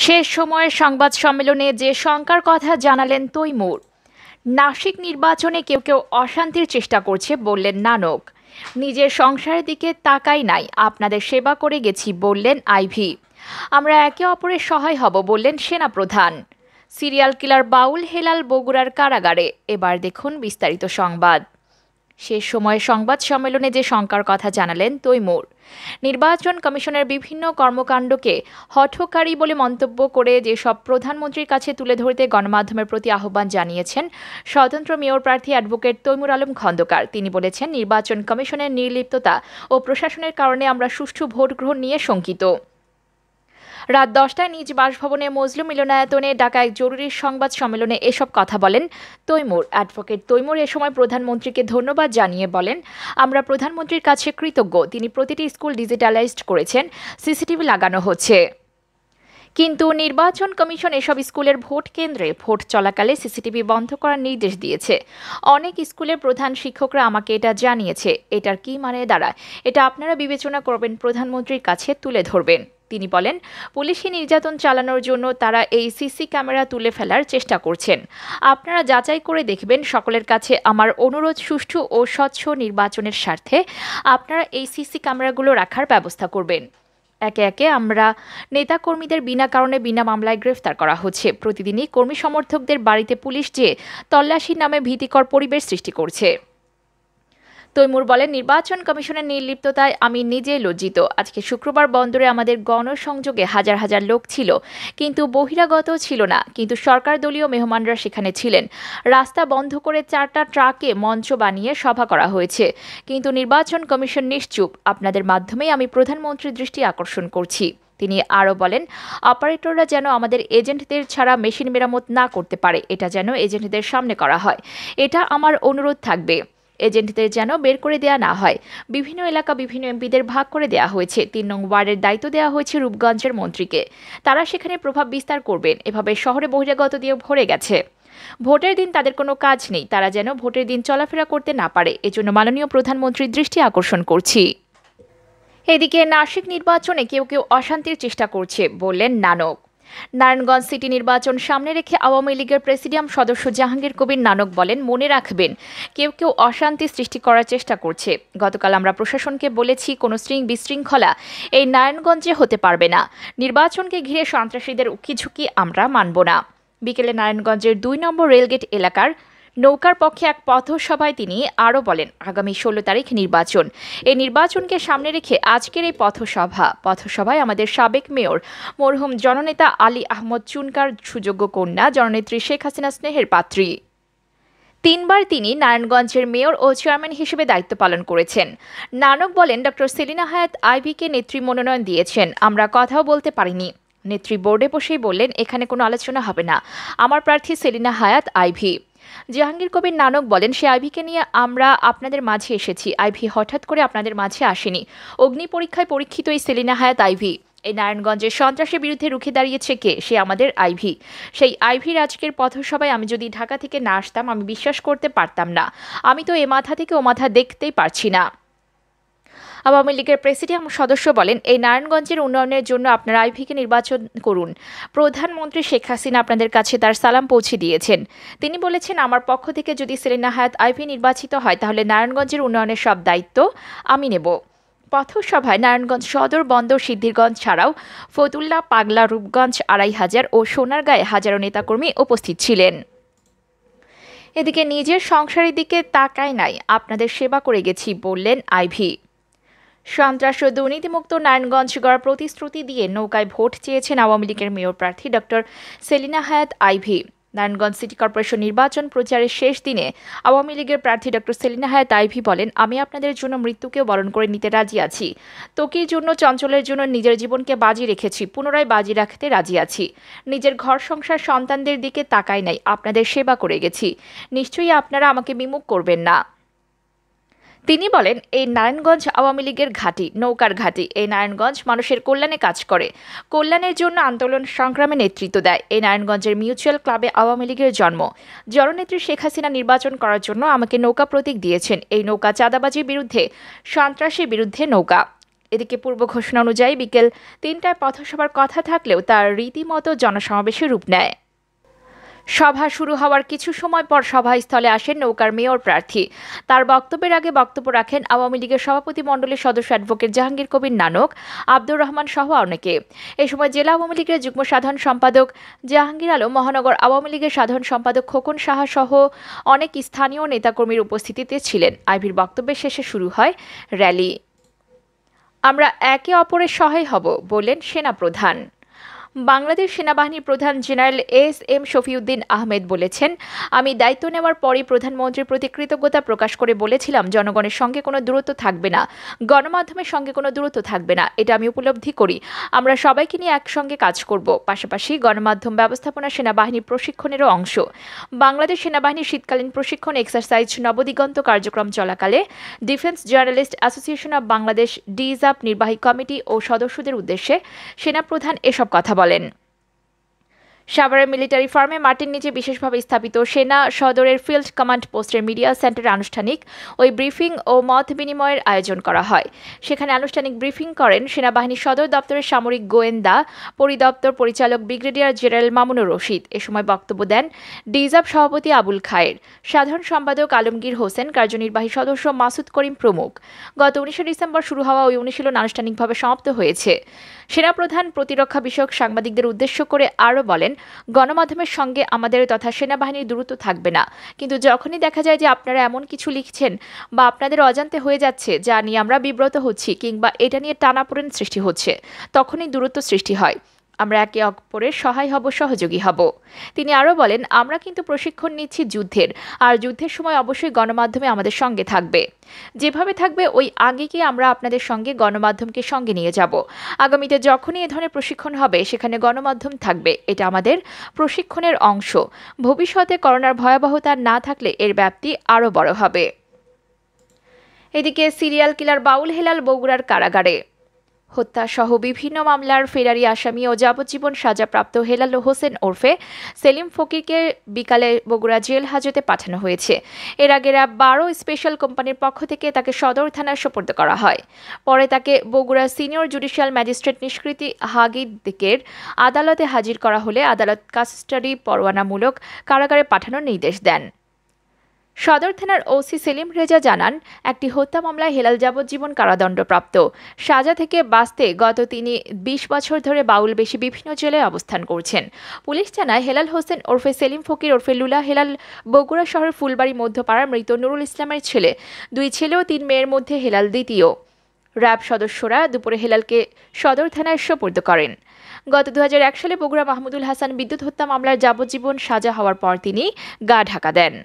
শেষ সময়ের সংবাদ সম্মেলনে যে শঙ্কার কথা জানালেন তৈমুর। নাসিক নির্বাচনে কেউ কেউ অশান্তির চেষ্টা করছে বললেন নানক। নিজের সংসারের দিকে তাকাই নাই, আপনাদের সেবা করে গেছি বললেন আইভি। আমরা একে অপরের সহায় হব বললেন সেনাপ্রধান। সিরিয়াল কিলার বাউল হেলাল বগুড়ার কারাগারে। এবার দেখুন বিস্তারিত সংবাদ। শেষ সময়ে সংবাদ সম্মেলনে যে শঙ্কার কথা জানালেন তৈমুর। নির্বাচন কমিশনের বিভিন্ন কর্মকাণ্ডকে হঠকারী বলে মন্তব্য করে যেসব প্রধানমন্ত্রীর কাছে তুলে ধরতে গণমাধ্যমের প্রতি আহ্বান জানিয়েছেন স্বতন্ত্র মেয়র প্রার্থী অ্যাডভোকেট তৈমুর আলম খন্দকার। তিনি বলেছেন, নির্বাচন কমিশনের নির্লিপ্ততা ও প্রশাসনের কারণে আমরা সুষ্ঠু ভোট গ্রহণ নিয়ে শঙ্কিত। রাত 10টায় নিজ বাসভবনে মজলুম মিলনায়তনে ডাকা এক জরুরি সংবাদ সম্মেলনে এসব কথা বলেন তৈমুর। অ্যাডভোকেট তৈমুর এ সময় প্রধানমন্ত্রীকে ধন্যবাদ জানিয়ে বলেন, আমরা প্রধানমন্ত্রীর কাছে কৃতজ্ঞ। তিনি প্রতিটি স্কুল ডিজিটালাইজড করেছেন, সিসিটিভি লাগানো হচ্ছে। কিন্তু নির্বাচন কমিশন এসব স্কুলের ভোট কেন্দ্রে ভোট চলাকালে সিসিটিভি বন্ধ করার নির্দেশ দিয়েছে। অনেক স্কুলের প্রধান শিক্ষকরা আমাকে এটা জানিয়েছে। এটার কি মানে দাঁড়ায়, এটা আপনারা বিবেচনা করবেন, প্রধানমন্ত্রীর কাছে তুলে ধরবেন। তিনি বলেন, পুলিশি নির্যাতন চালানোর জন্য তারা এই সিসি ক্যামেরা তুলে ফেলার চেষ্টা করছেন। আপনারা যাচাই করে দেখবেন। সকলের কাছে আমার অনুরোধ, সুষ্ঠু ও স্বচ্ছ নির্বাচনের স্বার্থে আপনারা এই সিসি ক্যামেরাগুলো রাখার ব্যবস্থা করবেন। একে একে আমরা নেতাকর্মীদের বিনা কারণে বিনা মামলায় গ্রেফতার করা হচ্ছে। প্রতিদিনই কর্মী সমর্থকদের বাড়িতে পুলিশ যেয়ে তল্লাশির নামে ভীতিকর পরিবেশ সৃষ্টি করছে। তৈমুর বলেন, নির্বাচন কমিশনের নির্লিপ্ততায় আমি নিজে লজ্জিত। আজকে শুক্রবার বন্দরে আমাদের গণসংযোগে হাজার হাজার লোক ছিল, কিন্তু বহিরাগত ছিল না। কিন্তু সরকার দলীয় মেহমানরা সেখানে ছিলেন। রাস্তা বন্ধ করে 4টা ট্রাকে মঞ্চ বানিয়ে সভা করা হয়েছে, কিন্তু নির্বাচন কমিশন নিশ্চুপ। আপনাদের মাধ্যমেই আমি প্রধানমন্ত্রীর দৃষ্টি আকর্ষণ করছি। তিনি আরও বলেন, অপারেটররা যেন আমাদের এজেন্টদের ছাড়া মেশিন মেরামত না করতে পারে, এটা যেন এজেন্টদের সামনে করা হয়। এটা আমার অনুরোধ থাকবে। এজেন্টদের যেন বের করে দেয়া না হয়। বিভিন্ন এলাকা বিভিন্ন এমপিদের ভাগ করে দেয়া হয়েছে। 3 নং ওয়ার্ডের দায়িত্ব দেওয়া হয়েছে রূপগঞ্জের মন্ত্রীকে। তারা সেখানে প্রভাব বিস্তার করবেন। এভাবে শহরে বহিরাগত দিয়ে ভরে গেছে। ভোটের দিন তাদের কোনো কাজ নেই। তারা যেন ভোটের দিন চলাফেরা করতে না পারে, এজন্য মাননীয় প্রধানমন্ত্রীর দৃষ্টি আকর্ষণ করছি। এদিকে নাসিক নির্বাচনে কেউ কেউ অশান্তির চেষ্টা করছে বললেন নানক। নারায়ণগঞ্জ সিটি নির্বাচন সামনে রেখে আওয়ামী লীগের প্রেসিডিয়াম সদস্য জাহাঙ্গীর কবির নানক বলেন, মনে রাখবেন, কেউ কেউ অশান্তি সৃষ্টি করার চেষ্টা করছে। গতকাল আমরা প্রশাসনকে বলেছি, কোনো বিশৃঙ্খলা এই নারায়ণগঞ্জে হতে পারবে না। নির্বাচনকে ঘিরে সন্ত্রাসীদের উকিঝুঁকি আমরা মানব না। বিকেলে নারায়ণগঞ্জের 2 নম্বর রেলগেট এলাকার নৌকার পক্ষে এক পথসভায় তিনি আরও বলেন, আগামী 16 তারিখ নির্বাচন। এই নির্বাচনকে সামনে রেখে আজকের এই পথসভায় আমাদের সাবেক মেয়র মরহুম জননেতা আলী আহমদ চুনকার সুযোগ্য কন্যা জননেত্রী শেখ হাসিনা স্নেহের পাত্রী। 3 বার তিনি নারায়ণগঞ্জের মেয়র ও চেয়ারম্যান হিসেবে দায়িত্ব পালন করেছেন। নানক বলেন, ডক্টর সেলিনা হায়াৎ আইভিকে নেত্রী মনোনয়ন দিয়েছেন, আমরা কথাও বলতে পারিনি। নেত্রী বোর্ডে বসেই বললেন, এখানে কোনো আলোচনা হবে না, আমার প্রার্থী সেলিনা হায়াৎ আইভি। জাহাঙ্গীর কবির নানক বলেন, সে আইভিকে নিয়ে আমরা আপনাদের মাঝে এসেছি। আইভি হঠাৎ করে আপনাদের মাঝে আসেনি। অগ্নি পরীক্ষায় পরীক্ষিত এই সেলিনা হায়াৎ আইভি। এই নারায়ণগঞ্জের সন্ত্রাসের বিরুদ্ধে রুখে দাঁড়িয়েছে কে? সে আমাদের আইভি। সেই আইভির আজকের পথসভায় আমি যদি ঢাকা থেকে না আসতাম, আমি বিশ্বাস করতে পারতাম না। আমি তো এ মাথা থেকে ও মাথা দেখতেই পারছি না। আওয়ামী লীগের প্রেসিডিয়াম সদস্য বলেন, এই নারায়ণগঞ্জের উন্নয়নের জন্য আপনারা আইভিকে নির্বাচন করুন। প্রধানমন্ত্রী শেখ হাসিনা আপনাদের কাছে তার সালাম পৌঁছে দিয়েছেন। তিনি বলেছেন, আমার পক্ষ থেকে যদি সেলিনা হায়াৎ আইভি নির্বাচিত হয়, তাহলে নারায়ণগঞ্জের উন্নয়নের সব দায়িত্ব আমি নেব। পথসভায় নারায়ণগঞ্জ সদর, বন্দর, সিদ্ধিরগঞ্জ ছাড়াও ফতুল্লা, পাগলা, রূপগঞ্জ, 2500 ও সোনারগাঁয়ে হাজারো নেতাকর্মী উপস্থিত ছিলেন। এদিকে নিজের সংসারের দিকে তাকাই নাই, আপনাদের সেবা করে গেছি বললেন আইভি। সন্ত্রাস ও দুর্নীতিমুক্ত নারায়ণগঞ্জ গড়ার প্রতিশ্রুতি দিয়ে নৌকায় ভোট চেয়েছেন আওয়ামী লীগের মেয়র প্রার্থী doctor Selina Hayat Ivy. Narayanganj city corporation নির্বাচন প্রচারের শেষ দিনে আওয়ামী লীগের প্রার্থী ডক্টর সেলিনা হায়াৎ আইভি বলেন, আমি আপনাদের জন্য মৃত্যুকেও বরণ করে নিতে রাজি আছি। ত্বকির জন্য, চঞ্চলের জন্য নিজের জীবনকে বাজি রেখেছি, পুনরায় বাজি রাখতে রাজি আছি। নিজের ঘর সংসার সন্তানদের দিকে তাকাই নাই, আপনাদের সেবা করে গেছি। নিশ্চয়ই আপনারা আমাকে বিমুখ করবেন না। তিনি বলেন, এই নারায়ণগঞ্জ আওয়ামী লীগের ঘাঁটি, নৌকার ঘাঁটি। এই নারায়ণগঞ্জ মানুষের কল্যাণে কাজ করে, কল্যাণের জন্য আন্দোলন সংগ্রামে নেতৃত্ব দেয়। এই নারায়ণগঞ্জের মিউচুয়াল ক্লাবে আওয়ামী লীগের জন্ম। জননেত্রী শেখ হাসিনা নির্বাচন করার জন্য আমাকে নৌকা প্রতীক দিয়েছেন। এই নৌকা চাঁদাবাজির বিরুদ্ধে, সন্ত্রাসের বিরুদ্ধে নৌকা। এদিকে পূর্ব ঘোষণা অনুযায়ী বিকেল 3টায় পথসভার কথা থাকলেও তার রীতিমতো জনসমাবেশে রূপ নেয়। সভা শুরু হওয়ার কিছু সময় পর সভাস্থলে আসেন নৌকার মেয়র প্রার্থী। তার বক্তব্যের আগে বক্তব্য রাখেন আওয়ামী লীগের সভাপতি মণ্ডলীর সদস্য অ্যাডভোকেট জাহাঙ্গীর কবির নানক, আব্দুর রহমান সহ অনেকে। এ সময় জেলা আওয়ামী লীগের যুগ্ম সাধারণ সম্পাদক জাহাঙ্গীর আলম, মহানগর আওয়ামী লীগের সাধারণ সম্পাদক খোকন সাহা সহ অনেক স্থানীয় নেতাকর্মীর উপস্থিতিতে ছিলেন। আইভীর বক্তব্যের শেষে শুরু হয় র্যালি। আমরা একে অপরের সহায় হব বললেন সেনাপ্রধান। বাংলাদেশ সেনাবাহিনীর প্রধান জেনারেল এস.এম. শফিউদ্দিন আহমেদ বলেছেন, আমি দায়িত্ব নেওয়ার পরই প্রধানমন্ত্রীর প্রতি কৃতজ্ঞতা প্রকাশ করে বলেছিলাম জনগণের সঙ্গে কোনো দূরত্ব থাকবে না, গণমাধ্যমের সঙ্গে কোনো দূরত্ব থাকবে না। এটা আমি উপলব্ধি করি। আমরা সবাইকে নিয়ে একসঙ্গে কাজ করব। পাশাপাশি গণমাধ্যম ব্যবস্থাপনা সেনাবাহিনীর প্রশিক্ষণেরও অংশ। বাংলাদেশ সেনাবাহিনীর শীতকালীন প্রশিক্ষণ এক্সারসাইজ নবদিগন্ত কার্যক্রম চলাকালে defence journalist association of Bangladesh DJAB নির্বাহী কমিটি ও সদস্যদের উদ্দেশ্যে সেনাপ্রধান এসব কথা বলেন। সাভারের মিলিটারি ফার্মে মাটির নিচে বিশেষভাবে স্থাপিত সেনা সদরের ফিল্ড কমান্ড পোস্টের মিডিয়া সেন্টারে আনুষ্ঠানিক ওই ব্রিফিং ও মত বিনিময়ের আয়োজন করা হয়। সেখানে আনুষ্ঠানিক ব্রিফিং করেন সেনাবাহিনীর সদর দপ্তরের সামরিক গোয়েন্দা পরিদপ্তর পরিচালক ব্রিগেডিয়ার জেনারেল মামুনুর রশিদ। এ সময় বক্তব্য দেন ডিজাব সভাপতি আবুল খায়ের, সাধারণ সম্পাদক আলমগীর হোসেন, কার্যনির্বাহী সদস্য মাসুদ করিম প্রমুখ। গত 19 ডিসেম্বর শুরু হওয়া ওই অনুশীলন আনুষ্ঠানিকভাবে সমাপ্ত হয়েছে। সেনাপ্রধান প্রতিরক্ষা বিষয়ক সাংবাদিকদের উদ্দেশ্য করে আরও বলেন, গণমাধ্যমের সঙ্গে আমাদের তথা সেনাবাহিনীর দূরত্ব থাকবে না, কিন্তু যখনই দেখা যায় যে আপনারা এমন কিছু লিখছেন বা আপনাদের অজান্তে হয়ে যাচ্ছে যা নিয়ে আমরা বিব্রত হচ্ছি কিংবা এটা নিয়ে টানাপোড়েন সৃষ্টি হচ্ছে, তখনই দূরত্ব সৃষ্টি হয়। আমরা একে অপরের সহায় হব, সহযোগী হব। তিনি আরও বলেন, আমরা কিন্তু প্রশিক্ষণ নিচ্ছি যুদ্ধের, আর যুদ্ধের সময় অবশ্যই গণমাধ্যমে আমাদের সঙ্গে থাকবে। যেভাবে থাকবে ওই আগেকে আমরা আপনাদের সঙ্গে গণমাধ্যমকে সঙ্গে নিয়ে যাব। আগামীতে যখনই এ ধরনের প্রশিক্ষণ হবে সেখানে গণমাধ্যম থাকবে। এটা আমাদের প্রশিক্ষণের অংশ। ভবিষ্যতে করোনার ভয়াবহতা না থাকলে এর ব্যাপ্তি আরও বড় হবে। এদিকে সিরিয়াল কিলার বাউল হেলাল বগুড়ার কারাগারে। হত্যাসহ বিভিন্ন মামলার ফেরারি আসামি ও যাবজ্জীবন সাজাপ্রাপ্ত হেলাল হোসেন ওরফে সেলিম ফকিরকে বিকালে বগুড়া জেল হাজতে পাঠানো হয়েছে। এর আগে র্যাব 12 স্পেশাল কোম্পানির পক্ষ থেকে তাকে সদর থানায় সোপর্দ করা হয়। পরে তাকে বগুড়া সিনিয়র জুডিশিয়াল ম্যাজিস্ট্রেট নিষ্কৃতি হাগিদের আদালতে হাজির করা হলে আদালত কাস্টাডি পরোয়ানামূলক কারাগারে পাঠানোর নির্দেশ দেন। সদর থানার ওসি সেলিম রেজা জানান, একটি হত্যা মামলায় হেলাল যাবজ্জীবন কারাদণ্ডপ্রাপ্ত। সাজা থেকে বাঁচতে গত তিনি 20 বছর ধরে বাউল বেশি বিভিন্ন জেলায় অবস্থান করছেন। পুলিশ জানায়, হেলাল হোসেন ওরফে সেলিম ফকির ওরফে লুলা হেলাল বগুড়া শহরের ফুলবাড়ি মধ্যপাড়ার মৃত নুরুল ইসলামের ছেলে। 2 ছেলে ও 3 মেয়ের মধ্যে হেলাল দ্বিতীয়। র্যাব সদস্যরা দুপুরে হেলালকে সদর থানায় সোপর্দ করেন। গত 2001 সালে বগুড়া মাহমুদুল হাসান বিদ্যুৎ হত্যা মামলার যাবজ্জীবন সাজা হওয়ার পর তিনি গা ঢাকা দেন।